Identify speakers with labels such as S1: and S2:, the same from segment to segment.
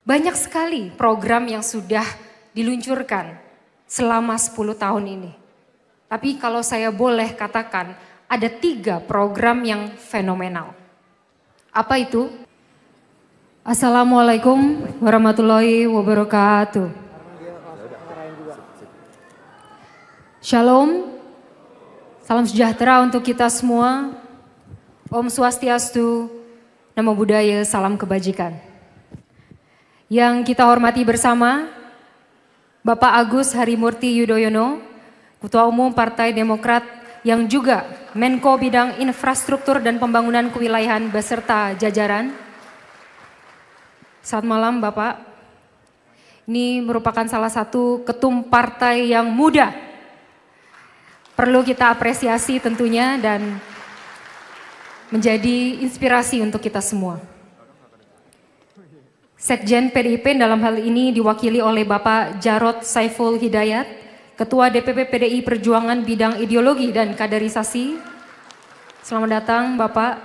S1: Banyak sekali program yang sudah diluncurkan selama 10 tahun ini. Tapi kalau saya boleh katakan, ada 3 program yang fenomenal. Apa itu? Assalamualaikum warahmatullahi wabarakatuh. Shalom, salam sejahtera untuk kita semua. Om Swastiastu, Namo Buddhaya, salam kebajikan. Yang kita hormati bersama, Bapak Agus Harimurti Yudhoyono, Ketua Umum Partai Demokrat yang juga Menko Bidang Infrastruktur dan Pembangunan Kewilayahan beserta jajaran. Selamat malam Bapak. Ini merupakan salah satu ketum partai yang muda. Perlu kita apresiasi tentunya dan menjadi inspirasi untuk kita semua. Sekjen PDIP dalam hal ini diwakili oleh Bapak Jarod Saiful Hidayat, Ketua DPP PDI Perjuangan Bidang Ideologi dan Kaderisasi. Selamat datang Bapak.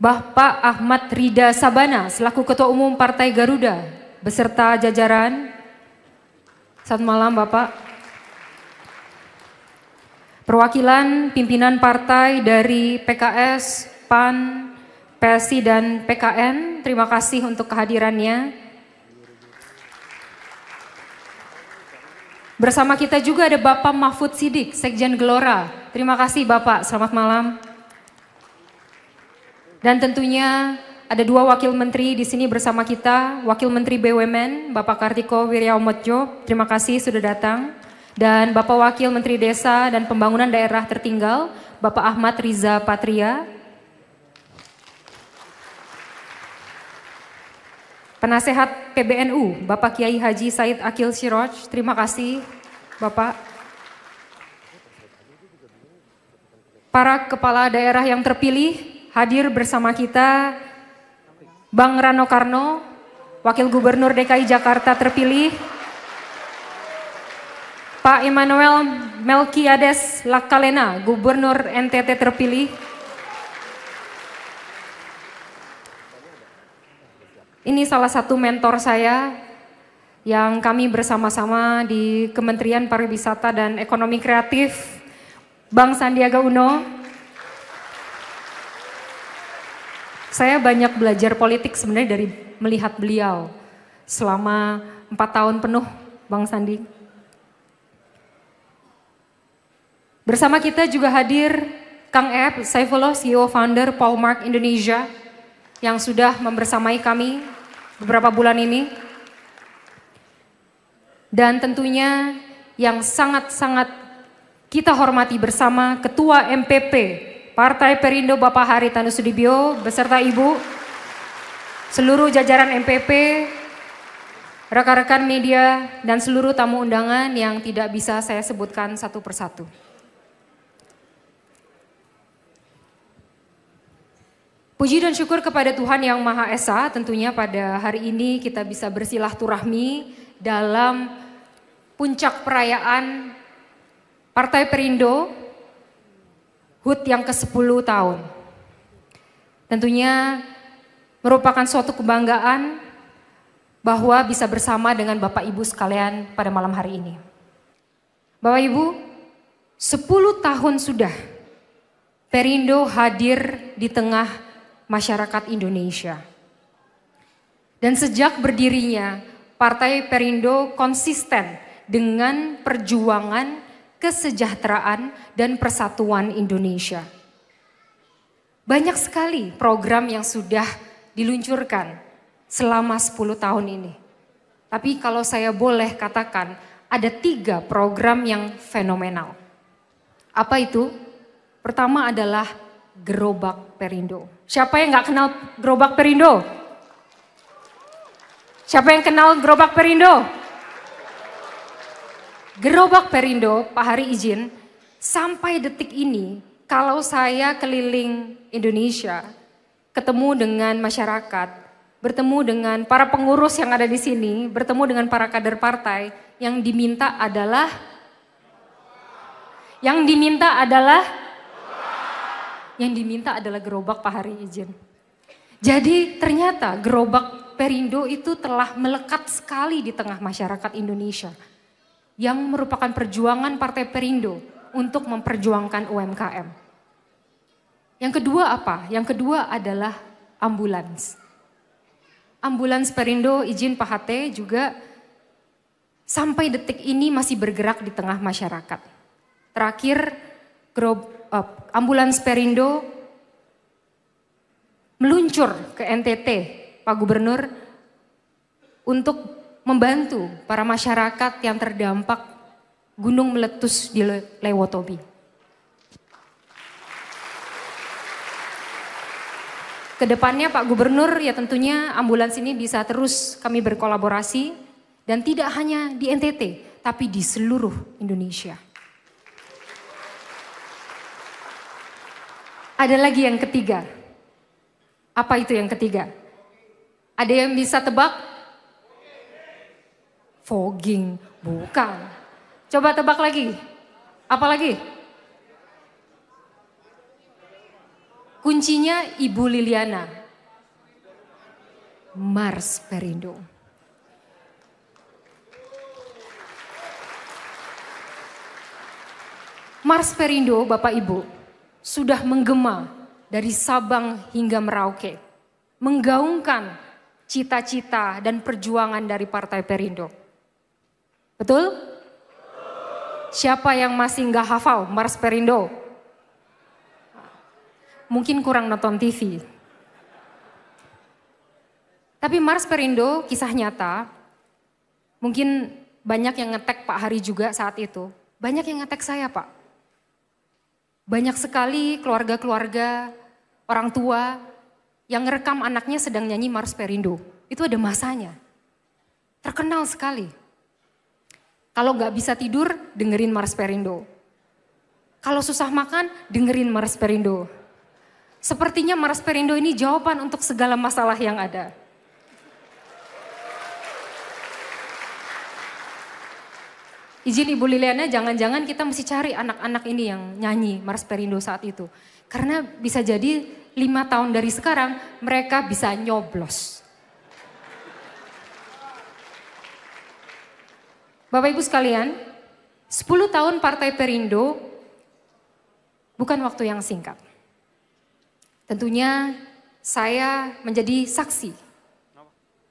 S1: Bapak Ahmad Rida Sabana selaku Ketua Umum Partai Garuda beserta jajaran. Selamat malam Bapak. Perwakilan pimpinan partai dari PKS, PAN, PSI dan PKN, terima kasih untuk kehadirannya. Bersama kita juga ada Bapak Mahfud Siddiq, Sekjen Gelora. Terima kasih Bapak, selamat malam. Dan tentunya ada 2 wakil menteri di sini bersama kita, Wakil Menteri BUMN, Bapak Kartiko Wiryaomotjo, terima kasih sudah datang. Dan Bapak Wakil Menteri Desa dan Pembangunan Daerah Tertinggal, Bapak Ahmad Riza Patria. Penasehat PBNU, Bapak Kiai Haji Said Akil Siroj, terima kasih Bapak. Para kepala daerah yang terpilih hadir bersama kita, Bang Rano Karno, Wakil Gubernur DKI Jakarta terpilih, Pak Immanuel Melkiades Lakalena, Gubernur NTT terpilih, ini salah satu mentor saya yang kami bersama-sama di Kementerian Pariwisata dan Ekonomi Kreatif, Bang Sandiaga Uno. Saya banyak belajar politik sebenarnya dari melihat beliau selama 4 tahun penuh, Bang Sandi. Bersama kita juga hadir Kang Ep Saifullah, CEO Founder Polmark Indonesia, yang sudah membersamai kami beberapa bulan ini. Dan tentunya yang sangat-sangat kita hormati bersama Ketua MPP Partai Perindo Bapak Haritanu Sudibyo beserta Ibu, seluruh jajaran MPP, rekan-rekan media, dan seluruh tamu undangan yang tidak bisa saya sebutkan satu persatu. Puji dan syukur kepada Tuhan Yang Maha Esa, tentunya pada hari ini kita bisa bersilaturahmi dalam puncak perayaan Partai Perindo HUT yang ke-10 tahun. Tentunya merupakan suatu kebanggaan bahwa bisa bersama dengan Bapak Ibu sekalian pada malam hari ini. Bapak Ibu, 10 tahun sudah Perindo hadir di tengah masyarakat Indonesia. Dan sejak berdirinya, Partai Perindo konsisten dengan perjuangan kesejahteraan dan persatuan Indonesia. Banyak sekali program yang sudah diluncurkan selama 10 tahun ini. Tapi kalau saya boleh katakan, ada 3 program yang fenomenal. Apa itu? Pertama adalah Gerobak Perindo. Siapa yang nggak kenal Gerobak Perindo? Siapa yang kenal Gerobak Perindo? Gerobak Perindo, Pak Hari izin, sampai detik ini kalau saya keliling Indonesia, ketemu dengan masyarakat, bertemu dengan para pengurus yang ada di sini, bertemu dengan para kader partai, yang diminta adalah gerobak Pak Hari izin. Jadi ternyata gerobak Perindo itu telah melekat sekali di tengah masyarakat Indonesia yang merupakan perjuangan Partai Perindo untuk memperjuangkan UMKM. Yang kedua apa? Yang kedua adalah ambulans. Ambulans Perindo, izin Pak Hate, juga sampai detik ini masih bergerak di tengah masyarakat. Terakhir, ambulans Perindo meluncur ke NTT, Pak Gubernur, untuk membantu para masyarakat yang terdampak gunung meletus di Lewotobi. Kedepannya Pak Gubernur, ya tentunya ambulans ini bisa terus kami berkolaborasi dan tidak hanya di NTT, tapi di seluruh Indonesia. Ada lagi yang ketiga. Apa itu yang ketiga? Ada yang bisa tebak? Fogging, bukan. Coba tebak lagi. Apa lagi? Kuncinya Ibu Liliana. Mars Perindo. Mars Perindo, Bapak Ibu, sudah menggema dari Sabang hingga Merauke, menggaungkan cita-cita dan perjuangan dari Partai Perindo. Betul? Siapa yang masih nggak hafal Mars Perindo? Mungkin kurang nonton TV. Tapi Mars Perindo kisah nyata, mungkin banyak yang ngetek Pak Hari juga saat itu. Banyak yang ngetek saya Pak. Banyak sekali keluarga-keluarga, orang tua yang ngerekam anaknya sedang nyanyi Mars Perindo. Itu ada masanya. Terkenal sekali. Kalau nggak bisa tidur, dengerin Mars Perindo. Kalau susah makan, dengerin Mars Perindo. Sepertinya Mars Perindo ini jawaban untuk segala masalah yang ada. Izin Ibu Liliana, jangan-jangan kita mesti cari anak-anak ini yang nyanyi Mars Perindo saat itu. Karena bisa jadi 5 tahun dari sekarang mereka bisa nyoblos. Bapak Ibu sekalian, 10 tahun Partai Perindo bukan waktu yang singkat. Tentunya saya menjadi saksi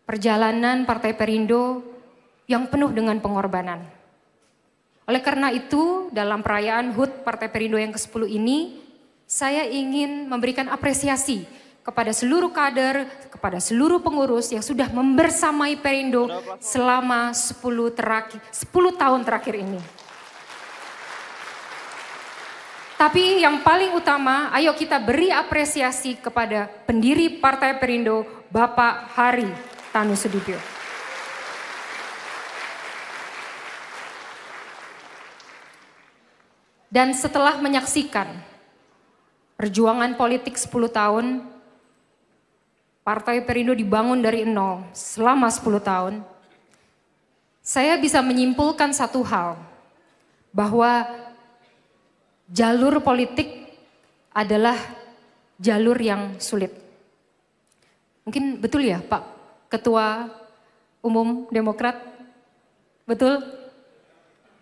S1: perjalanan Partai Perindo yang penuh dengan pengorbanan. Oleh karena itu, dalam perayaan HUT Partai Perindo yang ke-10 ini, saya ingin memberikan apresiasi kepada seluruh kader, kepada seluruh pengurus yang sudah membersamai Perindo selama 10 tahun terakhir ini. Tapi yang paling utama, ayo kita beri apresiasi kepada pendiri Partai Perindo, Bapak Hari Tanu Sudibyo. Dan setelah menyaksikan perjuangan politik 10 tahun, Partai Perindo dibangun dari nol selama 10 tahun, saya bisa menyimpulkan satu hal, bahwa jalur politik adalah jalur yang sulit. Mungkin betul ya Pak Ketua Umum Demokrat? Betul?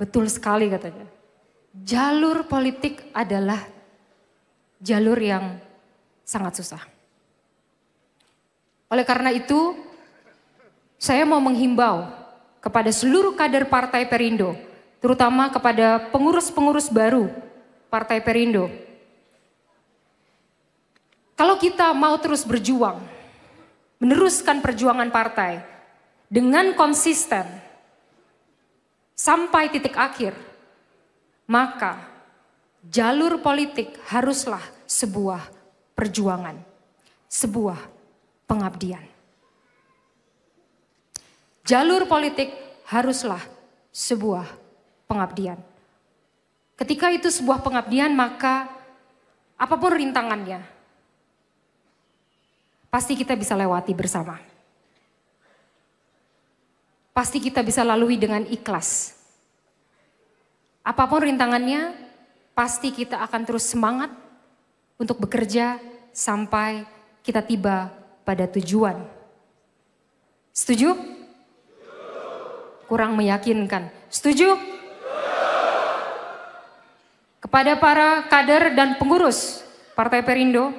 S1: Betul sekali katanya. Jalur politik adalah jalur yang sangat susah. Oleh karena itu, saya mau menghimbau kepada seluruh kader Partai Perindo, terutama kepada pengurus-pengurus baru Partai Perindo. Kalau kita mau terus berjuang, meneruskan perjuangan partai dengan konsisten sampai titik akhir, maka jalur politik haruslah sebuah perjuangan, sebuah pengabdian. Jalur politik haruslah sebuah pengabdian. Ketika itu sebuah pengabdian, maka apapun rintangannya, pasti kita bisa lewati bersama. Pasti kita bisa lalui dengan ikhlas. Apapun rintangannya, pasti kita akan terus semangat untuk bekerja sampai kita tiba pada tujuan. Setuju? Kurang meyakinkan. Setuju? Kepada para kader dan pengurus Partai Perindo,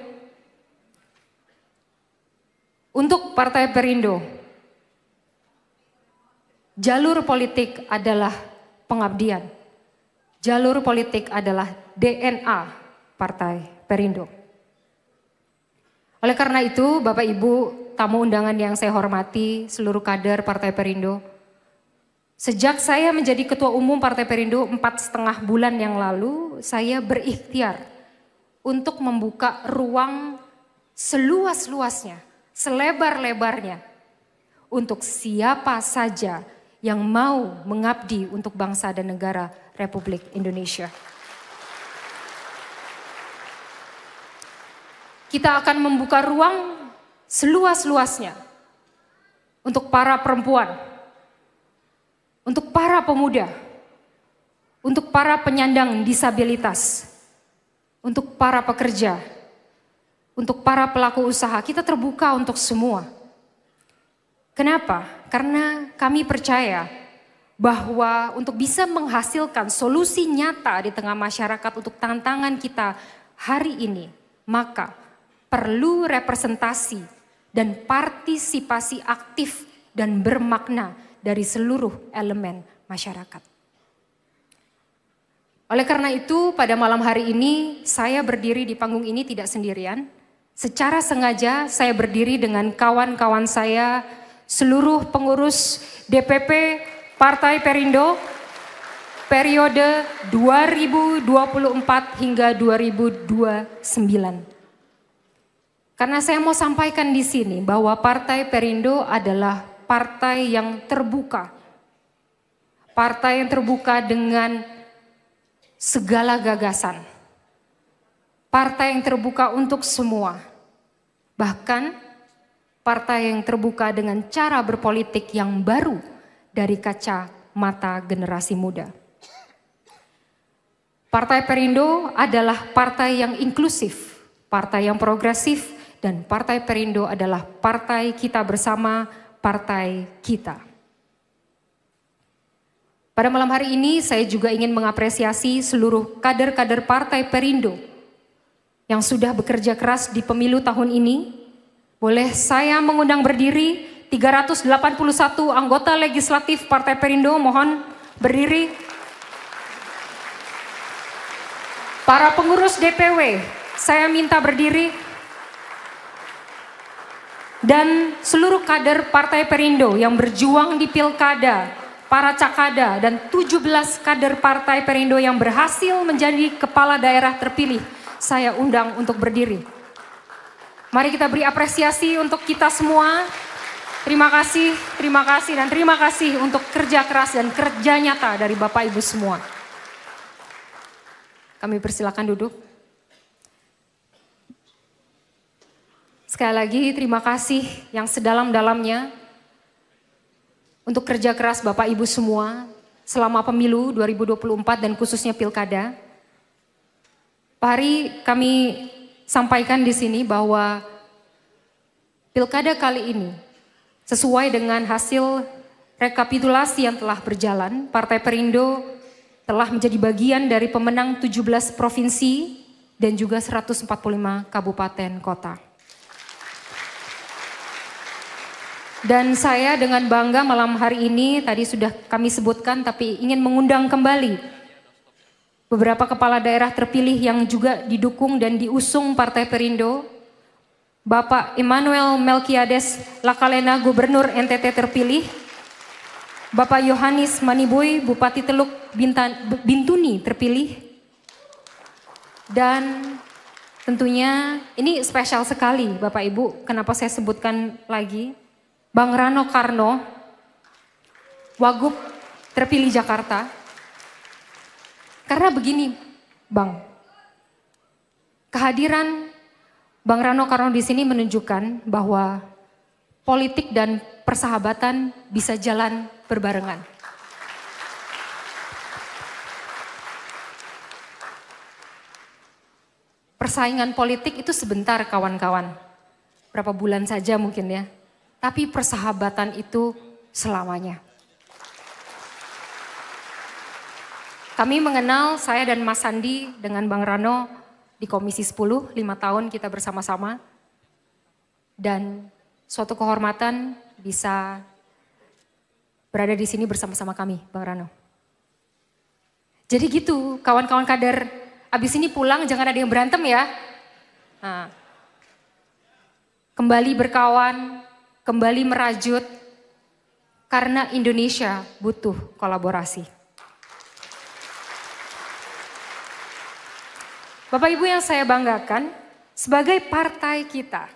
S1: untuk Partai Perindo, jalur politik adalah pengabdian. Jalur politik adalah DNA Partai Perindo. Oleh karena itu, Bapak Ibu tamu undangan yang saya hormati, seluruh kader Partai Perindo, sejak saya menjadi Ketua Umum Partai Perindo 4,5 bulan yang lalu, saya berikhtiar untuk membuka ruang seluas-luasnya, selebar-lebarnya, untuk siapa saja yang mau mengabdi untuk bangsa dan negara Republik Indonesia. Kita akan membuka ruang seluas-luasnya untuk para perempuan, untuk para pemuda, untuk para penyandang disabilitas, untuk para pekerja, untuk para pelaku usaha. Kita terbuka untuk semua. Kenapa? Karena kami percaya bahwa untuk bisa menghasilkan solusi nyata di tengah masyarakat untuk tantangan kita hari ini, maka perlu representasi dan partisipasi aktif dan bermakna dari seluruh elemen masyarakat. Oleh karena itu, pada malam hari ini saya berdiri di panggung ini tidak sendirian. Secara sengaja saya berdiri dengan kawan-kawan saya, seluruh pengurus DPP Partai Perindo periode 2024 hingga 2029. Karena saya mau sampaikan di sini bahwa Partai Perindo adalah partai yang terbuka. Partai yang terbuka dengan segala gagasan. Partai yang terbuka untuk semua. Bahkan partai yang terbuka dengan cara berpolitik yang baru dari kacamata generasi muda. Partai Perindo adalah partai yang inklusif, partai yang progresif, dan Partai Perindo adalah partai kita bersama, partai kita. Pada malam hari ini saya juga ingin mengapresiasi seluruh kader-kader Partai Perindo yang sudah bekerja keras di pemilu tahun ini. Boleh saya mengundang berdiri 381 anggota legislatif Partai Perindo, mohon berdiri. Para pengurus DPW, saya minta berdiri. Dan seluruh kader Partai Perindo yang berjuang di Pilkada, para Cakada, dan 17 kader Partai Perindo yang berhasil menjadi kepala daerah terpilih, saya undang untuk berdiri. Mari kita beri apresiasi untuk kita semua. Terima kasih, dan terima kasih untuk kerja keras dan kerja nyata dari Bapak Ibu semua. Kami persilakan duduk. Sekali lagi terima kasih yang sedalam-dalamnya untuk kerja keras Bapak Ibu semua selama pemilu 2024 dan khususnya Pilkada. Pak Hari, kami sampaikan di sini bahwa Pilkada kali ini sesuai dengan hasil rekapitulasi yang telah berjalan, Partai Perindo telah menjadi bagian dari pemenang 17 provinsi dan juga 145 kabupaten kota. Dan saya dengan bangga malam hari ini, tadi sudah kami sebutkan tapi ingin mengundang kembali beberapa kepala daerah terpilih yang juga didukung dan diusung Partai Perindo. Bapak Immanuel Melkiades Lakalena, Gubernur NTT terpilih. Bapak Yohanis Maniboy, Bupati Teluk Bintuni terpilih. Dan tentunya ini spesial sekali Bapak Ibu, kenapa saya sebutkan lagi. Bang Rano Karno, Wagub terpilih Jakarta. Karena begini Bang, kehadiran Bang Rano Karno di sini menunjukkan bahwa politik dan persahabatan bisa jalan berbarengan. Persaingan politik itu sebentar kawan-kawan. berapa bulan saja mungkin ya. Tapi persahabatan itu selamanya. Kami mengenal, saya dan Mas Sandi dengan Bang Rano di Komisi 10, 5 tahun kita bersama-sama. Dan suatu kehormatan bisa berada di sini bersama-sama kami, Bang Rano. Jadi gitu, kawan-kawan kader, abis ini pulang jangan ada yang berantem ya. Nah, kembali berkawan, kembali merajut, karena Indonesia butuh kolaborasi. Bapak Ibu yang saya banggakan, sebagai partai kita,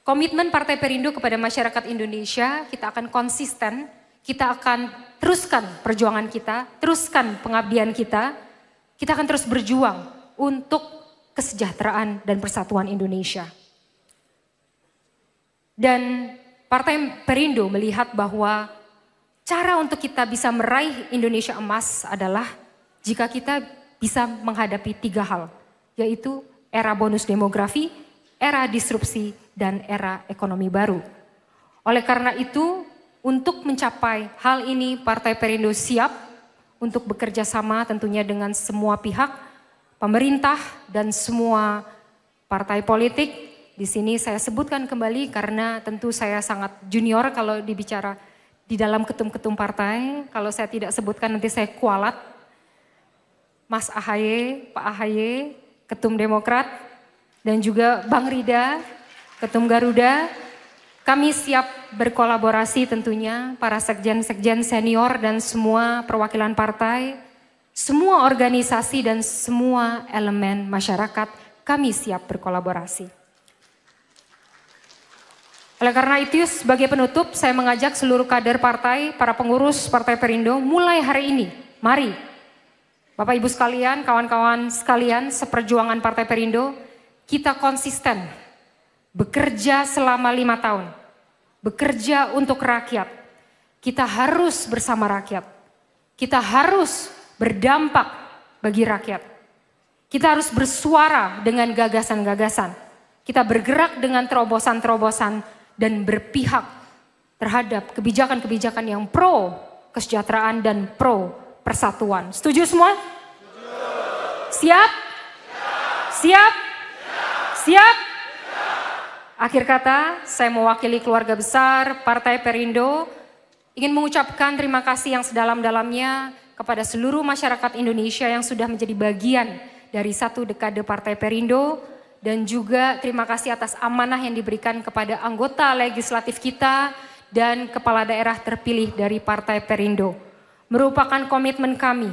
S1: komitmen Partai Perindo kepada masyarakat Indonesia, kita akan konsisten, kita akan teruskan perjuangan kita, teruskan pengabdian kita akan terus berjuang untuk kesejahteraan dan persatuan Indonesia. Dan Partai Perindo melihat bahwa cara untuk kita bisa meraih Indonesia emas adalah jika kita bisa menghadapi 3 hal, yaitu era bonus demografi, era disrupsi, dan era ekonomi baru. Oleh karena itu, untuk mencapai hal ini Partai Perindo siap untuk bekerja sama tentunya dengan semua pihak, pemerintah dan semua partai politik. Di sini saya sebutkan kembali karena tentu saya sangat junior kalau dibicara di dalam ketum-ketum partai. Kalau saya tidak sebutkan nanti saya kualat. Mas AHY, Pak AHY, Ketum Demokrat, dan juga Bang Rida, Ketum Garuda. Kami siap berkolaborasi tentunya, para sekjen-sekjen senior dan semua perwakilan partai, semua organisasi dan semua elemen masyarakat, kami siap berkolaborasi. Oleh karena itu sebagai penutup saya mengajak seluruh kader partai, para pengurus Partai Perindo mulai hari ini, mari Bapak Ibu sekalian, kawan-kawan sekalian seperjuangan Partai Perindo, kita konsisten bekerja selama 5 tahun, bekerja untuk rakyat. Kita harus bersama rakyat, kita harus berdampak bagi rakyat. Kita harus bersuara dengan gagasan-gagasan, kita bergerak dengan terobosan-terobosan dan berpihak terhadap kebijakan-kebijakan yang pro kesejahteraan dan pro persatuan. Setuju semua? Siap? Siap? Siap? Akhir kata, saya mewakili keluarga besar Partai Perindo ingin mengucapkan terima kasih yang sedalam-dalamnya kepada seluruh masyarakat Indonesia yang sudah menjadi bagian dari 1 dekade Partai Perindo, dan juga terima kasih atas amanah yang diberikan kepada anggota legislatif kita dan kepala daerah terpilih dari Partai Perindo. Merupakan komitmen kami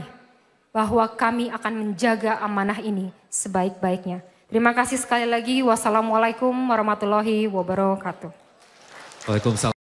S1: bahwa kami akan menjaga amanah ini sebaik-baiknya. Terima kasih sekali lagi. Wassalamualaikum warahmatullahi wabarakatuh.
S2: Waalaikumsalam.